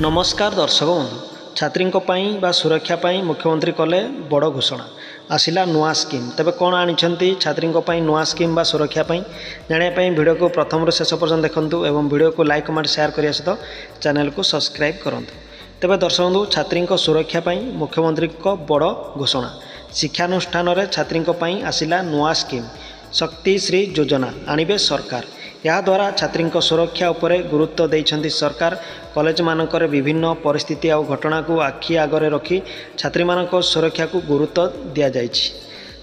नमस्कार दर्शक बंधु छात्री सुरक्षा मुख्यमंत्री कले बड़ घोषणा आसला नुआ स्कीम तेबे कौन आनी छात्री नुआ स्कीम बा सुरक्षा जानापी भिडियो को प्रथम शेष पर्यटन देखूँ और भिडियो को लाइक कमेंट शेयर करने सहित चैनल को सब्सक्राइब करूँ। तेबे दर्शक बंधु छात्री सुरक्षा मुख्यमंत्री बड़ घोषणा शिक्षानुष्ठान छात्री आसला नुआ स्कीम शक्ति श्री योजना आणवे सरकार या द्वारा छात्री सुरक्षा उपरे गुरुत्व देइछन्ति सरकार। कॉलेज मानकर विभिन्न परिस्थिति और घटना को आखि आगरे रखी छात्री मानक सुरक्षा को गुरुत्व दिया जाइछि।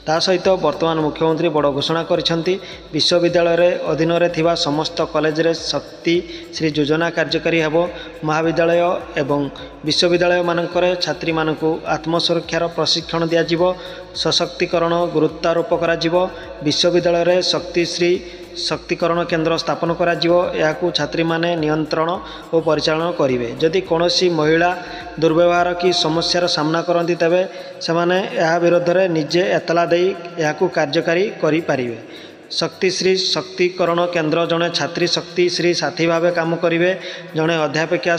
ता सहित वर्तमान मुख्यमंत्री बड़ घोषणा करिसेंति विश्वविद्यालय अधीन रे थिबा समस्त कॉलेज रे शक्ति श्री योजना कार्यकारी हेबो। महाविद्यालय एवं विश्वविद्यालय मानकर छात्री मानकु आत्मसुरक्षार प्रशिक्षण दिया जिवो। सशक्तिकरण गुरुत्वारोप करा जिवो। विश्वविद्यालय रे शक्ति श्री शक्तिकरण केन्द्र स्थापन करा जिवो। याकू छात्री माने नियंत्रण और परिचालन करिवे। जदि कोनोसी महिला दुर्व्यवहार की समस्यार सामना करती तेबे सेमाने या विरोध में निजे एतला देई याकू कार्यकारी करि पारिवे। शक्तिश्री शक्तिकरण केन्द्र जड़े छात्री शक्तिश्री साथी भाव काम करेंगे। जड़े अध्यापिका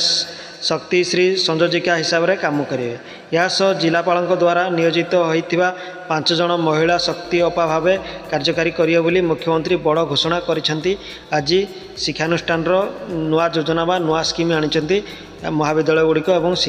शक्तिश्री संयोजिका हिसाब से काम करेंगे। यह जिलापाल द्वारा नियोजित होता 5 जन महिला शक्ति अपा भाव कार्यकारी करिवे बोली मुख्यमंत्री बड़ घोषणा करिसेंति। आज शिक्षानुष्ठान नुआ योजना बा नुआ स्कीम आनी महाविद्यालय गुड़िक।